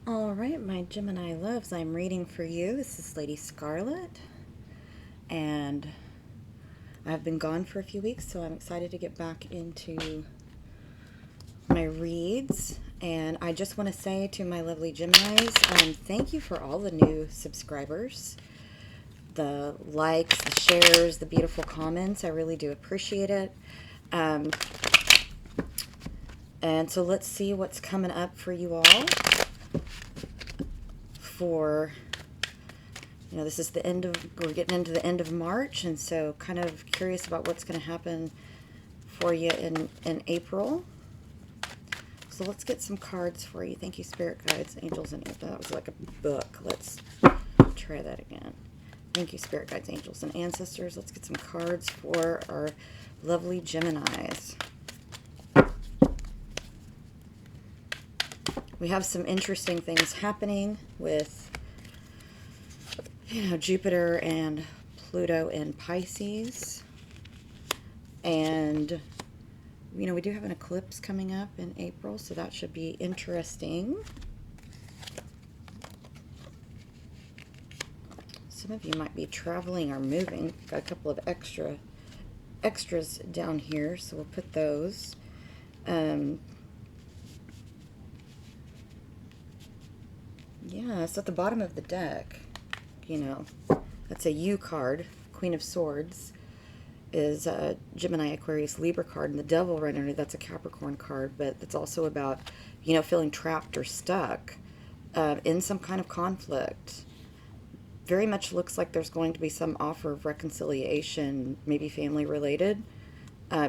All right, my Gemini loves, I'm reading for you. This is LadySkarlette, and I've been gone for a few weeks, so I'm excited to get back into my reads. And I just want to say to my lovely Geminis, thank you for all the new subscribers, the likes, the shares, the beautiful comments. I really do appreciate it. Um, and so let's see what's coming up for you all for, this is the end of, we're getting into the end of March, and so kind of curious about what's going to happen for you in April. So let's get some cards for you. Thank you, Spirit Guides, Angels, and that was like a book. Let's try that again. Thank you, Spirit Guides, Angels, and Ancestors. Let's get some cards for our lovely Geminis. We have some interesting things happening with, Jupiter and Pluto in Pisces. And, we do have an eclipse coming up in April, so that should be interesting. Some of you might be traveling or moving. Got a couple of extras down here, so we'll put those. Yeah, so at the bottom of the deck, that's a U card. Queen of Swords is a Gemini, Aquarius, Libra card, and the Devil right under that's a Capricorn card, but it's also about, feeling trapped or stuck in some kind of conflict. Very much looks like there's going to be some offer of reconciliation, maybe family related.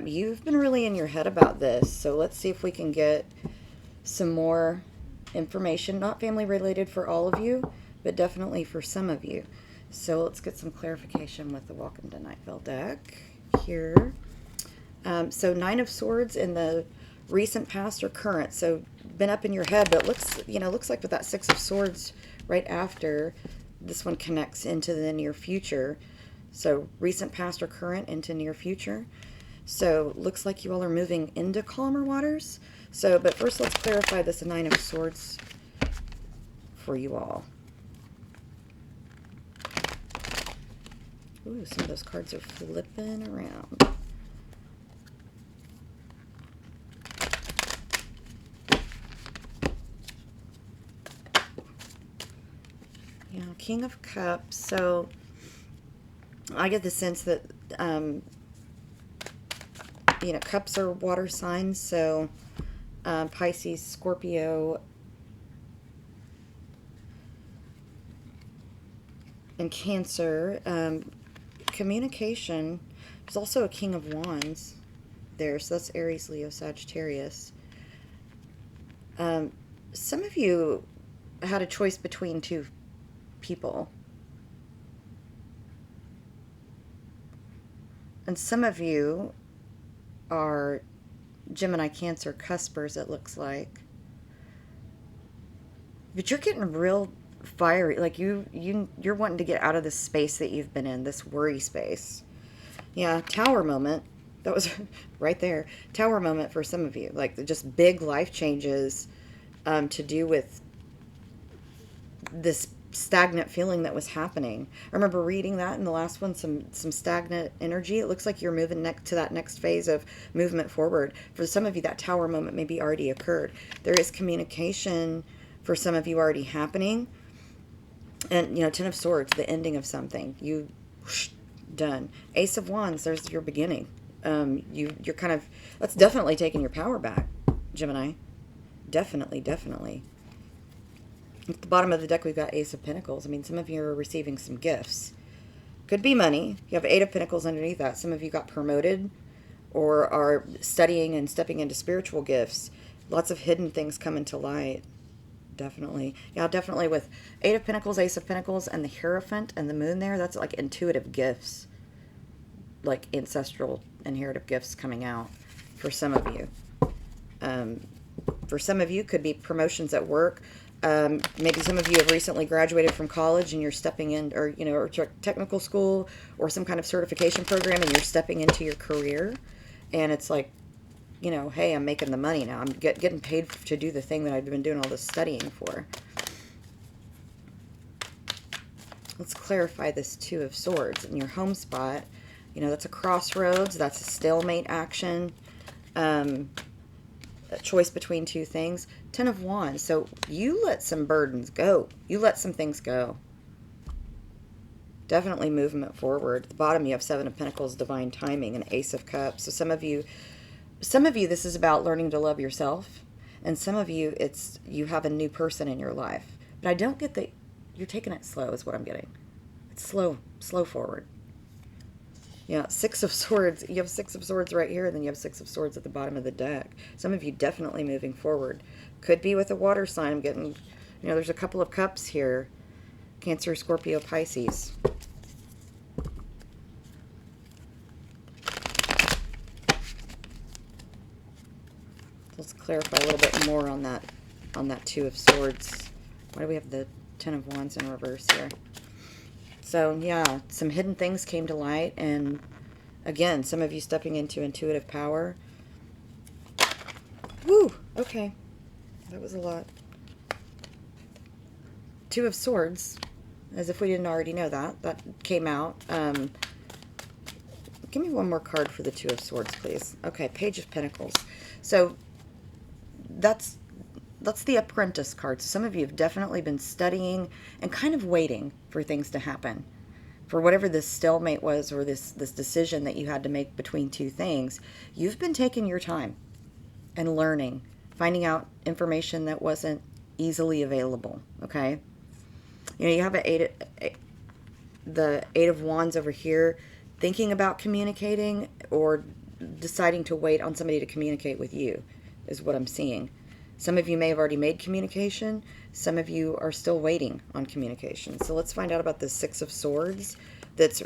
You've been really in your head about this, so let's see if we can get some more information, not family related for all of you, but definitely for some of you. So let's get some clarification with the Welcome to Night Vale deck here. So Nine of Swords in the recent past or current, so been up in your head, but looks like with that Six of Swords right after, this one connects into the near future. So recent past or current into near future. So looks like you all are moving into calmer waters. So, but first let's clarify this Nine of Swords for you all. Ooh, some of those cards are flipping around. Yeah, King of Cups. So I get the sense that, cups are water signs. So Pisces, Scorpio, and Cancer. Communication. There's also a King of Wands there. So that's Aries, Leo, Sagittarius. Some of you had a choice between two people. And some of you are Gemini, Cancer, cuspers, it looks like. But you're getting real fiery. Like you're wanting to get out of this space that you've been in, this worry space. Yeah, Tower moment. That was right there. Tower moment for some of you. Like just big life changes to do with this stagnant feeling that was happening. I remember reading that in the last one, some stagnant energy. It looks like you're moving to that next phase of movement forward. For some of you, that tower moment maybe already occurred. There is communication for some of you already happening. And, Ten of Swords, the ending of something. You, done. Ace of Wands, there's your beginning. You're kind of, that's definitely taking your power back, Gemini. Definitely, definitely. At the bottom of the deck, we've got Ace of Pentacles. I mean, some of you are receiving some gifts. Could be money. You have Eight of Pentacles underneath that. Some of you got promoted or are studying and stepping into spiritual gifts. Lots of hidden things coming to light. Definitely. Yeah, definitely with Eight of Pentacles, Ace of Pentacles, and the Hierophant and the Moon there. That's like intuitive gifts. Like ancestral inherited gifts coming out for some of you. For some of you, could be promotions at work. Maybe some of you have recently graduated from college and you're stepping in, or technical school or some kind of certification program, and you're stepping into your career, and it's like, hey, I'm making the money now. I'm getting paid to do the thing that I've been doing all this studying for. Let's clarify this Two of Swords in your home spot. You know, that's a crossroads. That's a stalemate action. A choice between two things. Ten of Wands. So you let some burdens go. You let some things go. Definitely movement forward. At the bottom you have Seven of Pentacles, divine timing, and Ace of Cups. So some of you this is about learning to love yourself, and some of you it's you have a new person in your life. But I don't get that you're taking it slow is what I'm getting. It's slow forward. Yeah, Six of Swords. You have Six of Swords right here, and then you have Six of Swords at the bottom of the deck. Some of you definitely moving forward. Could be with a water sign. I'm getting, you know, there's a couple of cups here. Cancer, Scorpio, Pisces. Let's clarify a little bit more on that Two of Swords. Why do we have the Ten of Wands in reverse here? So, yeah, some hidden things came to light, and again, some of you stepping into intuitive power. Woo! Okay. That was a lot. Two of Swords, as if we didn't already know that. That came out. Give me one more card for the Two of Swords, please. Okay, Page of Pentacles. So, that's the Apprentice card. So some of you have definitely been studying and kind of waiting for things to happen. For whatever this stalemate was, or this decision that you had to make between two things, you've been taking your time and learning, finding out information that wasn't easily available, okay? You know, you have the Eight of Wands over here, thinking about communicating or deciding to wait on somebody to communicate with you is what I'm seeing. Some of you may have already made communication. Some of you are still waiting on communication. So let's find out about the Six of Swords that's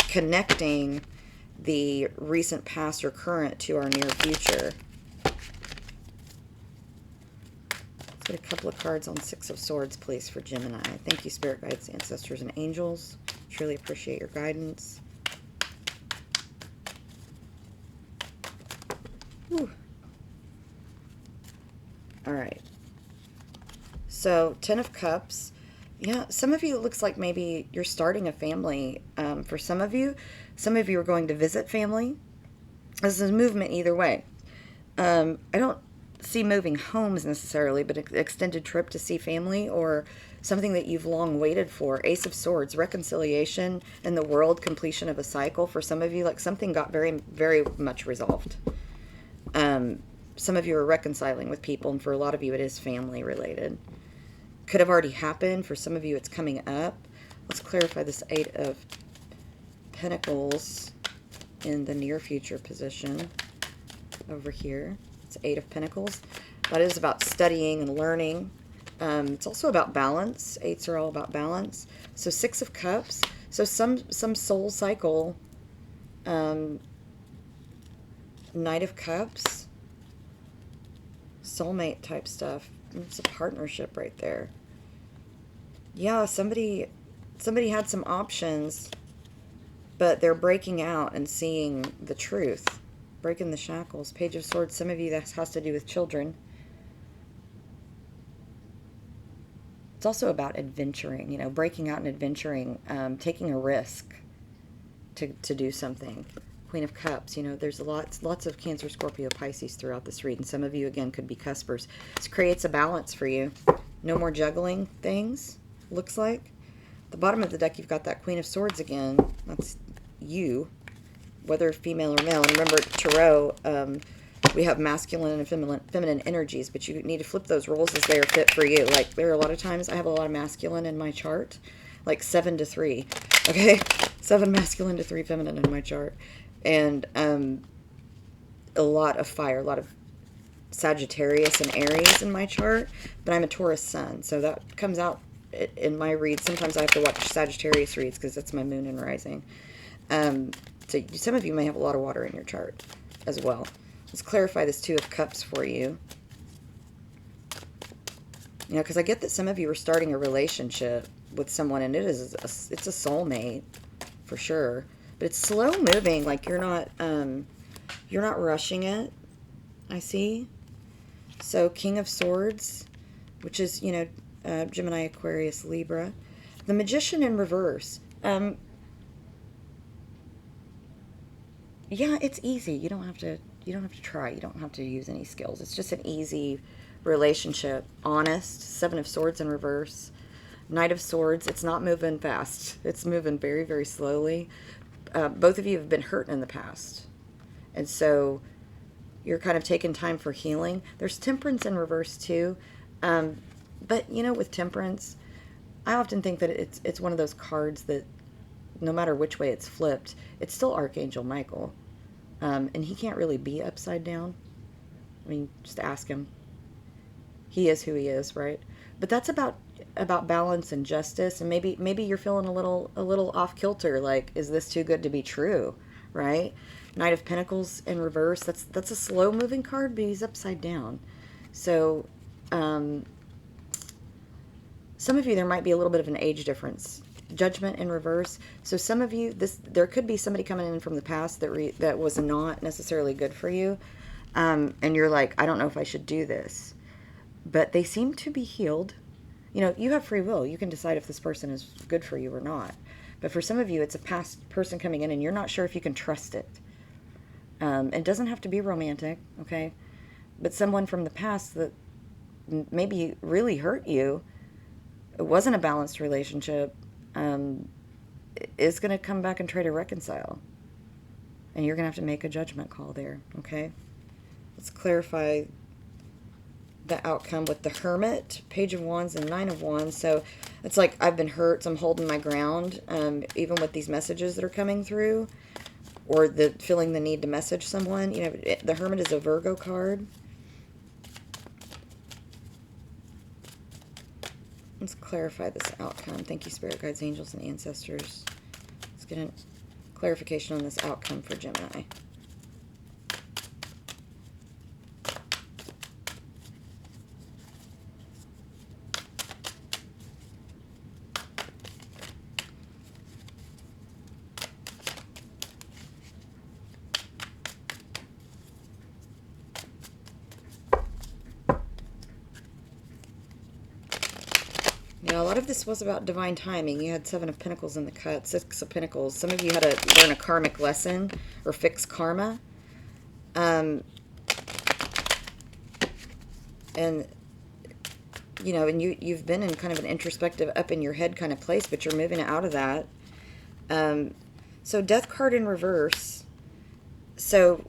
connecting the recent past or current to our near future. Let's get a couple of cards on Six of Swords, please, for Gemini. Thank you, Spirit Guides, Ancestors, and Angels. Truly appreciate your guidance. Whew. All right. So, Ten of Cups. Yeah, some of you, it looks like maybe you're starting a family. For some of you are going to visit family. This is movement either way. I don't see moving homes necessarily, but an extended trip to see family or something that you've long waited for. Ace of Swords, reconciliation in the world, completion of a cycle. For some of you, like something got very, very much resolved. Some of you are reconciling with people, and for a lot of you, it is family related. Could have already happened. For some of you, it's coming up. Let's clarify this Eight of Pentacles in the near future position over here. It's Eight of Pentacles. That is about studying and learning. It's also about balance. Eights are all about balance. So Six of Cups. So some soul cycle. Knight of Cups. Soulmate type stuff. It's a partnership right there. Yeah, somebody had some options, but they're breaking out and seeing the truth. Breaking the shackles. Page of Swords. Some of you, that has to do with children. It's also about adventuring, you know, breaking out and adventuring, taking a risk to do something. Queen of Cups, you know, there's lots of Cancer, Scorpio, Pisces throughout this read. And some of you, again, could be cuspers. This creates a balance for you. No more juggling things, looks like. At the bottom of the deck, you've got that Queen of Swords again. That's you, whether female or male. And remember, Tarot, we have masculine and feminine energies, but you need to flip those roles as they are fit for you. Like, there are a lot of times I have a lot of masculine in my chart, like 7 to 3, okay? 7 masculine to 3 feminine in my chart. And a lot of fire, a lot of Sagittarius and Aries in my chart, but I'm a Taurus sun, so that comes out in my reads. Sometimes I have to watch Sagittarius reads because that's my moon and rising. So some of you may have a lot of water in your chart as well. Let's clarify this Two of Cups for you. You know, because I get that some of you are starting a relationship with someone, and it's a soulmate for sure. But it's slow moving, like you're not rushing it, I see. So King of Swords, which is, you know, Gemini, Aquarius, Libra. And The Magician in reverse. Yeah, it's easy. You don't have to try. You don't have to use any skills. It's just an easy relationship. Honest. Seven of Swords in reverse. Knight of Swords. It's not moving fast. It's moving very, very slowly. Both of you have been hurt in the past. And so you're kind of taking time for healing. There's Temperance in reverse too. But, you know, with Temperance, I often think that it's one of those cards that no matter which way it's flipped, it's still Archangel Michael. And he can't really be upside down. I mean, just ask him. He is who he is, right? But that's about balance and justice, and maybe you're feeling a little off kilter, like, is this too good to be true, right? Knight of Pentacles in reverse. That's a slow moving card, but he's upside down. So some of you, there might be a little bit of an age difference. Judgment in reverse. So some of you, there could be somebody coming in from the past that was not necessarily good for you, and you're like, I don't know if I should do this, but they seem to be healed. You know, you have free will. You can decide if this person is good for you or not. But for some of you, it's a past person coming in, and you're not sure if you can trust it. It doesn't have to be romantic, okay? But someone from the past that maybe really hurt you, it wasn't a balanced relationship, is going to come back and try to reconcile. And you're going to have to make a judgment call there, okay? Let's clarify the outcome with the Hermit, Page of Wands, and Nine of Wands. So it's like, I've been hurt, so I'm holding my ground, even with these messages that are coming through, or feeling the need to message someone. You know, the Hermit is a Virgo card. Let's clarify this outcome. Thank you, Spirit Guides, Angels, and Ancestors. Let's get a clarification on this outcome for Gemini. Now, a lot of this was about divine timing. You had Seven of Pentacles in the cut, Six of Pentacles. Some of you had to learn a karmic lesson or fix karma. And, you know, and you've been in kind of an introspective, up in your head kind of place, but you're moving out of that. So Death card in reverse. So,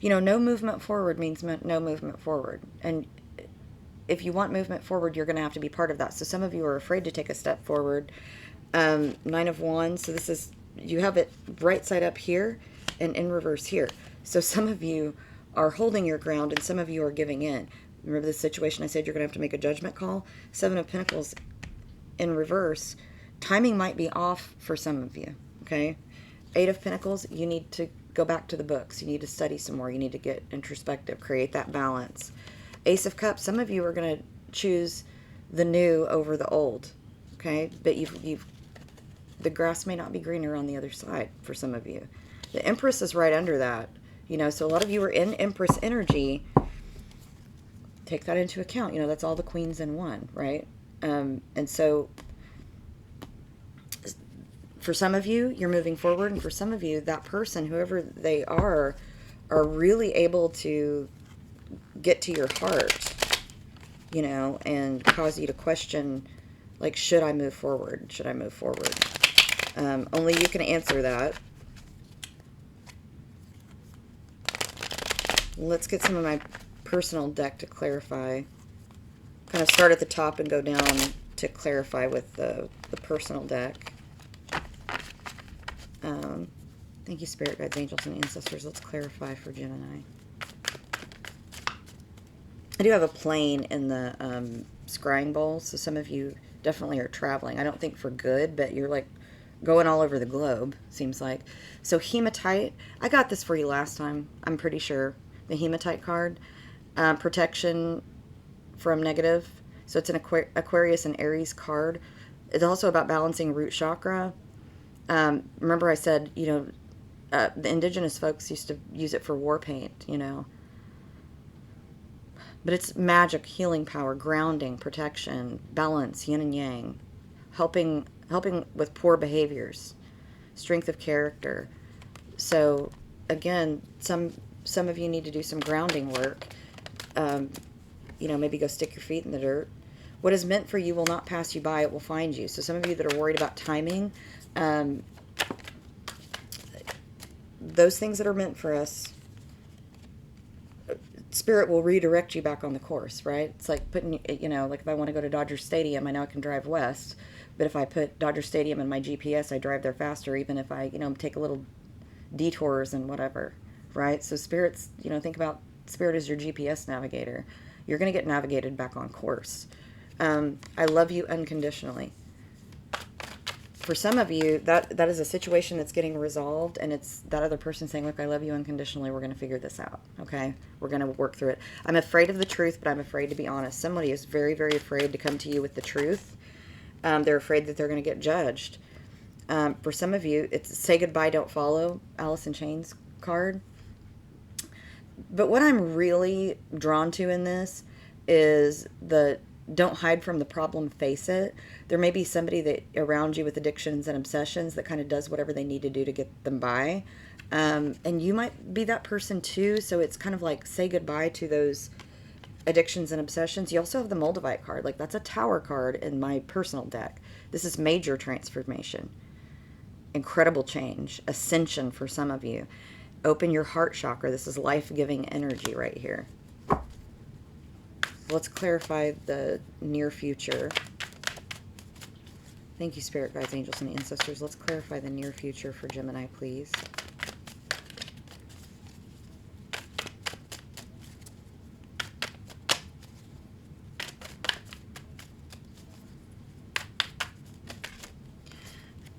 you know, no movement forward means no movement forward. And if you want movement forward, you're going to have to be part of that. So some of you are afraid to take a step forward. Nine of Wands. So this is, you have it right side up here and in reverse here. So some of you are holding your ground and some of you are giving in. Remember the situation I said you're going to have to make a judgment call? Seven of Pentacles in reverse. Timing might be off for some of you, okay? Eight of Pentacles, you need to go back to the books. You need to study some more. You need to get introspective, create that balance. Ace of Cups, some of you are going to choose the new over the old, okay? But the grass may not be greener on the other side for some of you. The Empress is right under that, you know, so a lot of you are in Empress energy. Take that into account. You know, that's all the queens in one, right? And so for some of you, you're moving forward, and for some of you, that person, whoever they are really able to get to your heart, you know, and cause you to question, like, should I move forward? Should I move forward? Only you can answer that. Let's get some of my personal deck to clarify. Kind of start at the top and go down to clarify with the personal deck. Thank you, Spirit Guides, Angels, and Ancestors. Let's clarify for Gemini. I do have a plane in the scrying bowl, so some of you definitely are traveling. I don't think for good, but you're like going all over the globe, seems like. So Hematite, I got this for you last time, I'm pretty sure. The Hematite card, protection from negative. So it's an Aquarius and Aries card. It's also about balancing root chakra. Remember I said, you know, the indigenous folks used to use it for war paint, you know. But it's magic, healing power, grounding, protection, balance, yin and yang, helping with poor behaviors, strength of character. So again, some of you need to do some grounding work. Maybe go stick your feet in the dirt. What is meant for you will not pass you by, it will find you. So some of you that are worried about timing, those things that are meant for us, Spirit will redirect you back on the course, right? It's like putting, like if I want to go to Dodger Stadium, I know I can drive west, but if I put Dodger Stadium in my GPS, I drive there faster, even if I, take a little detours and whatever, right? So Spirit's, think about Spirit as your GPS navigator. You're going to get navigated back on course. I love you unconditionally. For some of you, that is a situation that's getting resolved, and it's that other person saying, look, I love you unconditionally. We're going to figure this out, okay? We're going to work through it. I'm afraid of the truth, but I'm afraid to be honest. Somebody is very, very afraid to come to you with the truth. They're afraid that they're going to get judged. For some of you, it's say goodbye, don't follow, Alice in Chains card. But what I'm really drawn to in this is the don't hide from the problem, face it. There may be somebody that around you with addictions and obsessions that kind of does whatever they need to do to get them by. And you might be that person too. So it's kind of like say goodbye to those addictions and obsessions. You also have the Moldavite card. Like that's a tower card in my personal deck. This is major transformation, incredible change, ascension for some of you. Open your heart chakra. This is life-giving energy right here. Let's clarify the near future. Thank you, Spirit Guides, Angels, and Ancestors. Let's clarify the near future for Gemini, please.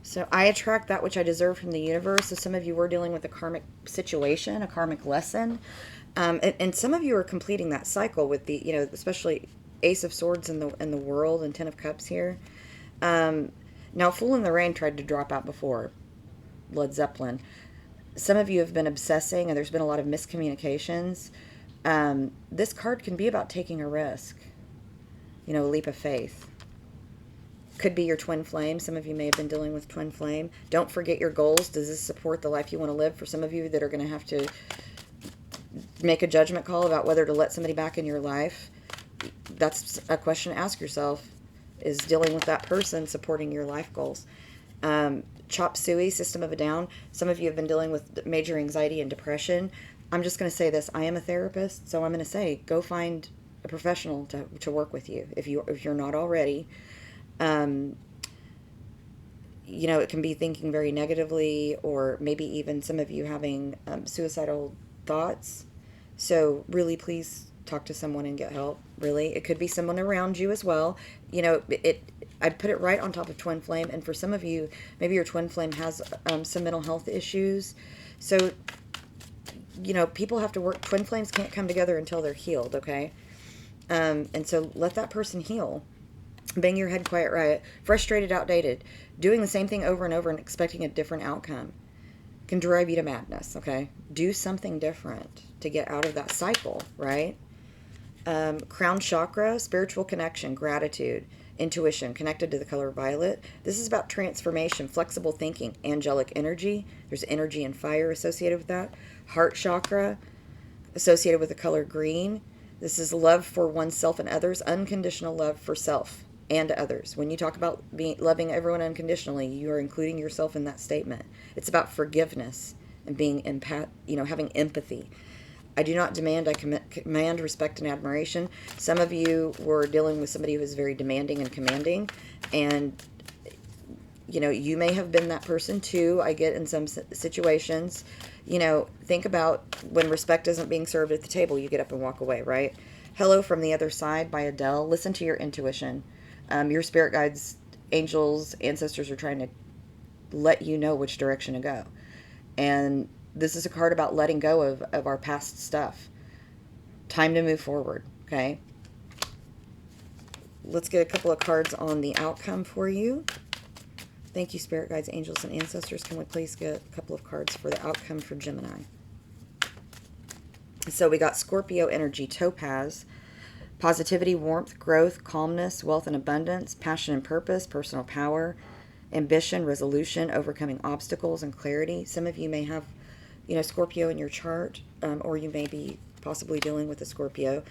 So I attract that which I deserve from the universe. So some of you were dealing with a karmic situation, a karmic lesson. And some of you are completing that cycle with the, especially Ace of Swords in the World and Ten of Cups here. Now, Fool in the Rain tried to drop out before, Led Zeppelin. Some of you have been obsessing, and there's been a lot of miscommunications. This card can be about taking a risk, a leap of faith. Could be your twin flame. Some of you may have been dealing with twin flame. Don't forget your goals. Does this support the life you want to live? For some of you that are going to have to make a judgment call about whether to let somebody back in your life, that's a question to ask yourself. Is dealing with that person supporting your life goals? Chop suey, System of a Down. Some of you have been dealing with major anxiety and depression. I'm just going to say this. I am a therapist, so I'm going to say go find a professional to work with you if you're not already. It can be thinking very negatively, or maybe even some of you having suicidal thoughts. So really, please talk to someone and get help. Really, it could be someone around you as well. I put it right on top of twin flame, and for some of you, maybe your twin flame has some mental health issues. So, people have to work. Twin flames can't come together until they're healed. Okay, and so let that person heal. Bang your head, quiet riot. Frustrated, outdated. Doing the same thing over and over and expecting a different outcome can drive you to madness, okay? Do something different to get out of that cycle, right? Crown chakra, spiritual connection, gratitude, intuition, connected to the color violet. This is about transformation, flexible thinking, angelic energy. There's energy and fire associated with that. Heart chakra, associated with the color green. This is love for oneself and others, unconditional love for self and others. When you talk about loving everyone unconditionally, you are including yourself in that statement. It's about forgiveness and being having empathy. I do not demand, I command respect and admiration. Some of you were dealing with somebody who is very demanding and commanding, and you may have been that person too. I get in some situations, think about when respect isn't being served at the table, you get up and walk away, right? Hello from the Other Side by Adele. Listen to your intuition. Your spirit guides, angels, ancestors are trying to let you know which direction to go. And this is a card about letting go of our past stuff. Time to move forward, okay? Let's get a couple of cards on the outcome for you. Thank you, spirit guides, angels, and ancestors. Can we please get a couple of cards for the outcome for Gemini? So we got Scorpio energy, topaz. Positivity, warmth, growth, calmness, wealth and abundance, passion and purpose, personal power, ambition, resolution, overcoming obstacles, and clarity. Some of you may have, Scorpio in your chart, or you may be possibly dealing with a Scorpio.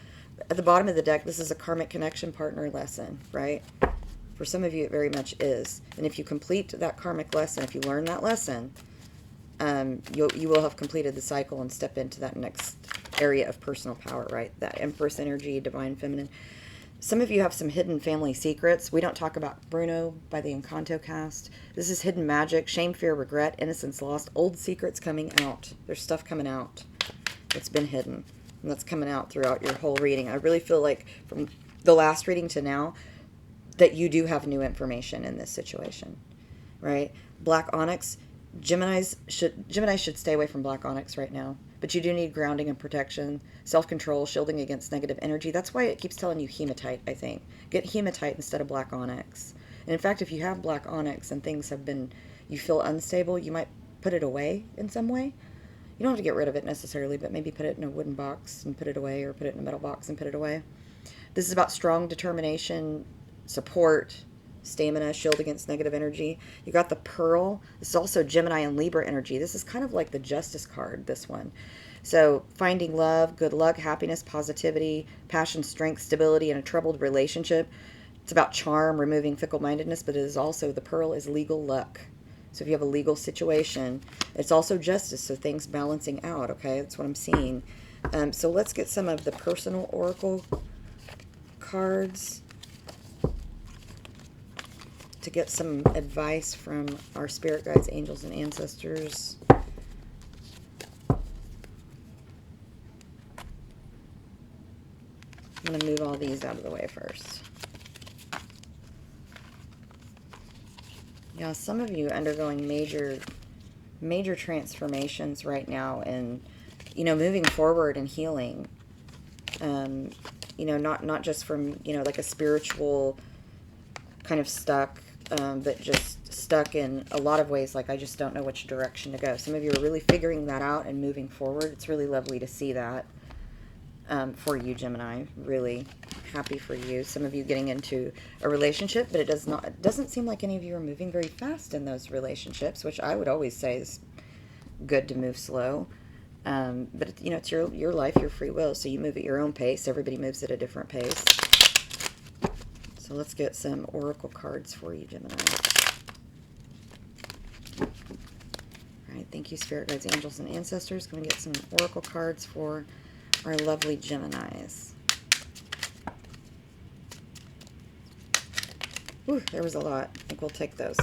At the bottom of the deck, this is a karmic connection partner lesson, right? For some of you, it very much is. And if you complete that karmic lesson, if you learn that lesson, you will have completed the cycle and step into that next area of personal power, right? That Empress energy, divine feminine. Some of you have some hidden family secrets. We don't talk about Bruno by the Encanto cast. This is hidden magic, shame, fear, regret, innocence lost, old secrets coming out. There's stuff coming out that's been hidden. And that's coming out throughout your whole reading. I really feel like from the last reading to now that you do have new information in this situation, right? Black onyx. Gemini should stay away from black onyx right now. But you do need grounding and protection, self-control, shielding against negative energy. That's why it keeps telling you hematite, I think. Get hematite instead of black onyx. And in fact, if you have black onyx and things have been, you feel unstable, you might put it away in some way. You don't have to get rid of it necessarily, but maybe put it in a wooden box and put it away, or put it in a metal box and put it away. This is about strong determination, support, stamina, shield against negative energy. You got the pearl. This is also Gemini and Libra energy. This is kind of like the justice card, this one. So finding love, good luck, happiness, positivity, passion, strength, stability in a troubled relationship. It's about charm, removing fickle-mindedness, but it is also, the pearl is legal luck. So if you have a legal situation, it's also justice, so things balancing out, okay? That's what I'm seeing. So let's get some of the personal oracle cards to get some advice from our spirit guides, angels, and ancestors. I'm going to move all these out of the way first. Yeah, some of you undergoing major transformations right now, and moving forward and healing. Not just from like a spiritual kind of stuck, but just stuck in a lot of ways, like I just don't know which direction to go. Some of you are really figuring that out and moving forward. It's really lovely to see that for you, Gemini. Really happy for you. Some of you getting into a relationship, but it doesn't seem like any of you are moving very fast in those relationships, which I would always say is good to move slow. But it's your life, your free will, so you move at your own pace. Everybody moves at a different pace. So let's get some oracle cards for you, Gemini. All right, thank you, spirit guides, angels, and ancestors. Going to get some oracle cards for our lovely Geminis. Ooh, there was a lot. I think we'll take those.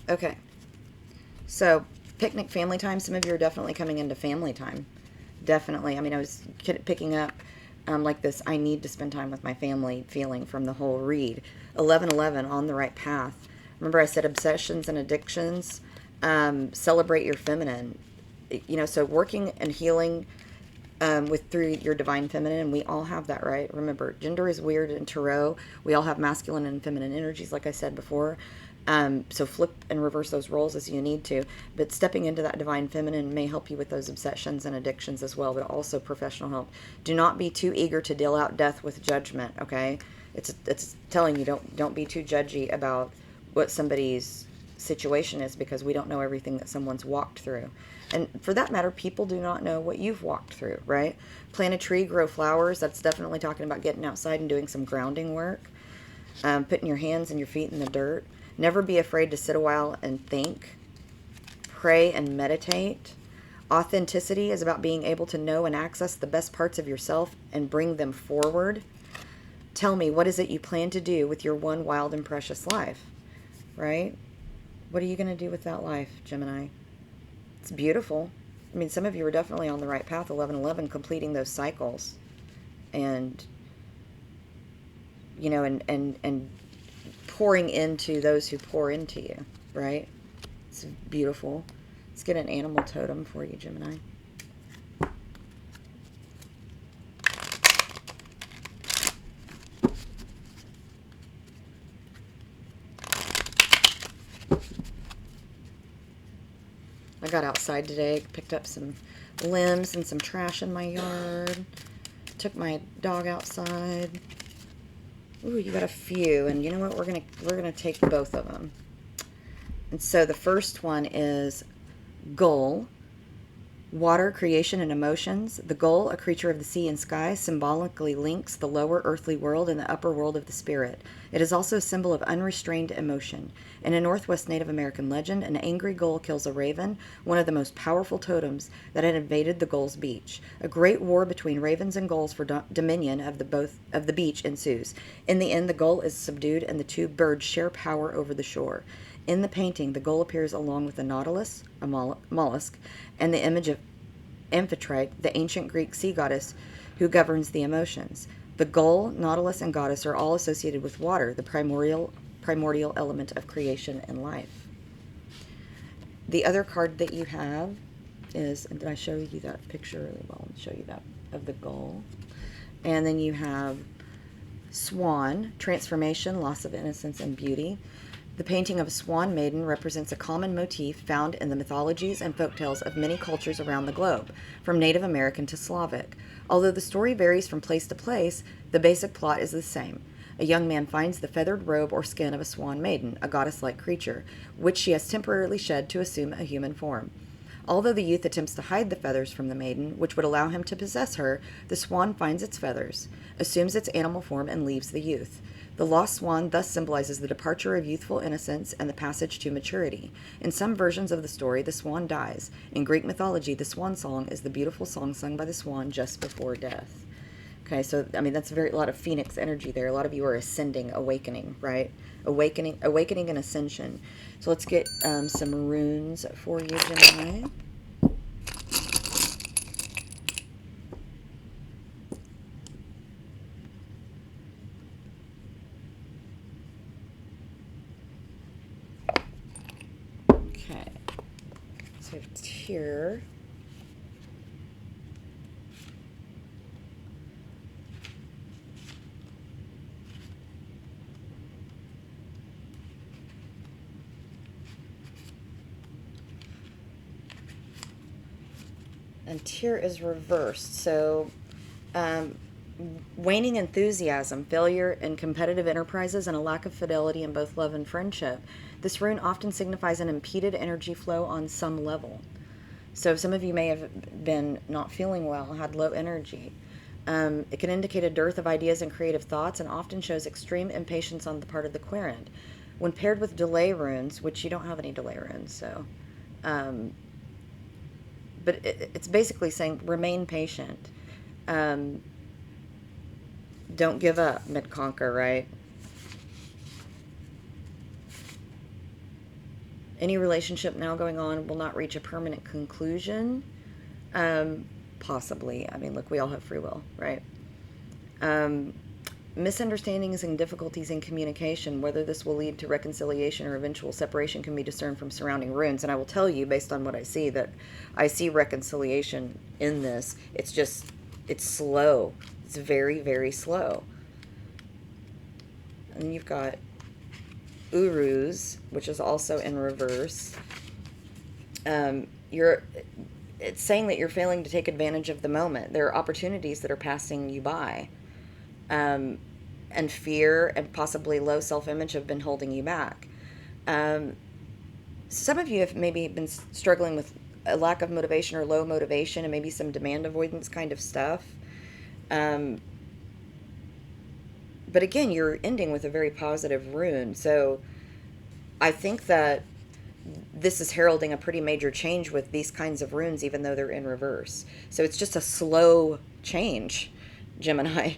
Okay. So, picnic, family time. Some of you are definitely coming into family time. Definitely. I mean, I was picking up like this, I need to spend time with my family feeling from the whole read. 11:11, on the right path. Remember I said obsessions and addictions. Celebrate your feminine. So working and healing through your divine feminine, and we all have that, right? Remember, gender is weird in tarot. We all have masculine and feminine energies, like I said before. So flip and reverse those roles as you need to. But stepping into that divine feminine may help you with those obsessions and addictions as well, but also professional help. Do not be too eager to deal out death with judgment, okay? It's telling you don't be too judgy about what somebody's situation is, because we don't know everything that someone's walked through. And for that matter, people do not know what you've walked through, right? Plant a tree, grow flowers. That's definitely talking about getting outside and doing some grounding work. Putting your hands and your feet in the dirt. Never be afraid to sit a while and think. Pray and meditate. Authenticity is about being able to know and access the best parts of yourself and bring them forward. Tell me, what is it you plan to do with your one wild and precious life, right? What are you going to do with that life, Gemini? It's beautiful. I mean, some of you are definitely on the right path, 11:11, completing those cycles. And, and pouring into those who pour into you, right? It's beautiful. Let's get an animal totem for you, Gemini. I got outside today, picked up some limbs and some trash in my yard. took my dog outside. Ooh, you got a few, and you know what? We're gonna take both of them. And so the first one is Gull. Water, creation, and emotions. The gull, a creature of the sea and sky, symbolically links the lower earthly world and the upper world of the spirit. It is also a symbol of unrestrained emotion. In a Northwest Native American legend, an angry gull kills a raven, one of the most powerful totems that had invaded the gull's beach. A great war between ravens and gulls for dominion of the beach ensues. In the end, the gull is subdued and the two birds share power over the shore. In the painting, the gull appears along with the nautilus, a mollusk, and the image of Amphitrite, the ancient Greek sea goddess who governs the emotions. The gull, nautilus, and goddess are all associated with water, the primordial element of creation and life. The other card that you have is, and did I show you that picture really well? I'll show you that of the gull. And then you have Swan, transformation, loss of innocence, and beauty. The painting of a swan maiden represents a common motif found in the mythologies and folktales of many cultures around the globe, from Native American to Slavic. Although the story varies from place to place, the basic plot is the same. A young man finds the feathered robe or skin of a swan maiden, a goddess-like creature, which she has temporarily shed to assume a human form. Although the youth attempts to hide the feathers from the maiden, which would allow him to possess her, the swan finds its feathers, assumes its animal form, and leaves the youth. The lost swan thus symbolizes the departure of youthful innocence and the passage to maturity. In some versions of the story, the swan dies. In Greek mythology, the swan song is the beautiful song sung by the swan just before death. Okay, so, I mean, that's a lot of phoenix energy there. A lot of you are ascending, awakening, right? Awakening and ascension. So let's get some runes for you, Gemini. Okay, so it's here. And Tyr is reversed, so waning enthusiasm, failure in competitive enterprises, and a lack of fidelity in both love and friendship. This rune often signifies an impeded energy flow on some level. So some of you may have been not feeling well, had low energy. It can indicate a dearth of ideas and creative thoughts, and often shows extreme impatience on the part of the querent. When paired with delay runes, which you don't have any delay runes, so... but it's basically saying remain patient. Don't give up, mid-conquer, right? Any relationship now going on will not reach a permanent conclusion. Possibly. I mean, look, we all have free will, right? Misunderstandings and difficulties in communication, whether this will lead to reconciliation or eventual separation, can be discerned from surrounding runes. And I will tell you, based on what I see, that I see reconciliation in this. It's just, it's slow. It's very, very slow. And you've got Uruz, which is also in reverse. It's saying that you're failing to take advantage of the moment. There are opportunities that are passing you by. And fear and possibly low self-image have been holding you back. Some of you have maybe been struggling with a lack of motivation or low motivation and maybe some demand avoidance kind of stuff. But again, you're ending with a very positive rune. So I think that this is heralding a pretty major change with these kinds of runes, even though they're in reverse. So it's just a slow change, Gemini.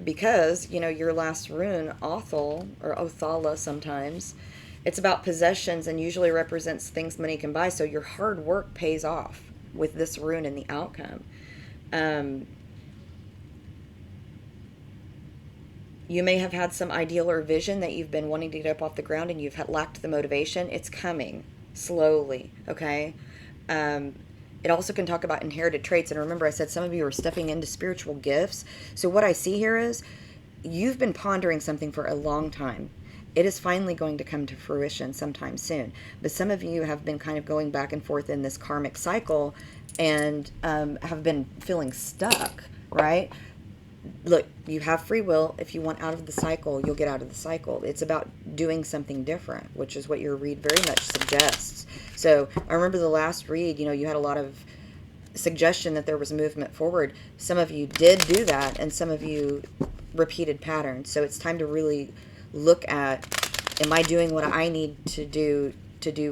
Because, you know, your last rune, Othal, or Othala sometimes, it's about possessions and usually represents things money can buy. So your hard work pays off with this rune in the outcome. You may have had some ideal or vision that you've been wanting to get up off the ground and you've lacked the motivation. It's coming slowly, okay? It also can talk about inherited traits. And remember, I said some of you are stepping into spiritual gifts. So what I see here is you've been pondering something for a long time. it is finally going to come to fruition sometime soon. But some of you have been kind of going back and forth in this karmic cycle and have been feeling stuck, right? Look, you have free will. If you want out of the cycle, you'll get out of the cycle. It's about doing something different, which is what your read very much suggests. So I remember the last read, you had a lot of suggestion that there was movement forward. Some of you did do that, and some of you repeated patterns. So it's time to really look at, am I doing what I need to do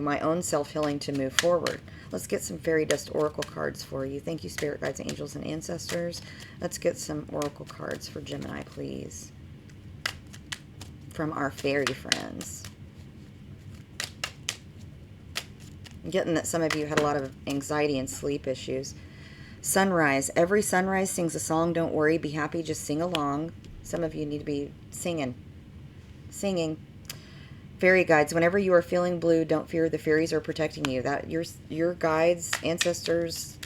my own self-healing to move forward? Let's get some fairy dust oracle cards for you. Thank you, spirit guides, angels, and ancestors. Let's get some oracle cards for Gemini, please, from our fairy friends. I'm getting that some of you had a lot of anxiety and sleep issues. Sunrise. Every sunrise sings a song. Don't worry. Be happy. Just sing along. Some of you need to be singing. Singing. Fairy guides. Whenever you are feeling blue, don't fear. The fairies are protecting you. That your guides, ancestors,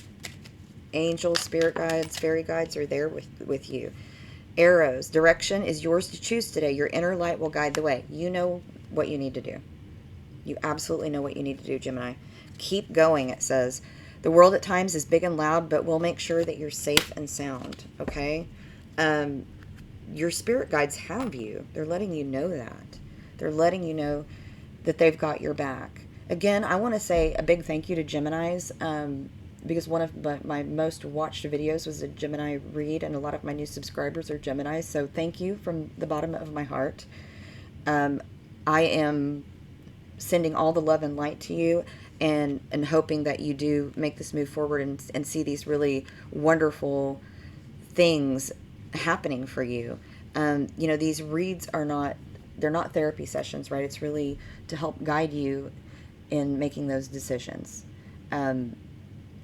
angels, spirit guides, fairy guides are there with you. Arrows. Direction is yours to choose today. Your inner light will guide the way. You know what you need to do. You absolutely know what you need to do, Gemini. Keep going, it says. The world at times is big and loud, but we'll make sure that you're safe and sound, okay? Your spirit guides have you. They're letting you know that. They're letting you know that they've got your back. Again, I want to say a big thank you to Geminis, because one of my most watched videos was a Gemini read, and a lot of my new subscribers are Geminis, so thank you from the bottom of my heart. I am sending all the love and light to you, and hoping that you do make this move forward and see these really wonderful things happening for you. These reads they're not therapy sessions, right? It's really to help guide you in making those decisions, and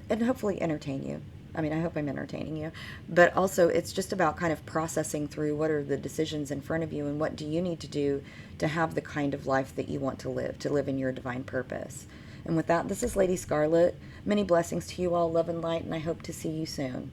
hopefully entertain you. I mean, I hope I'm entertaining you, but also it's just about kind of processing through what are the decisions in front of you and what do you need to do to have the kind of life that you want to live in your divine purpose. And with that, this is Lady Scarlett. Many blessings to you all, love and light, and I hope to see you soon.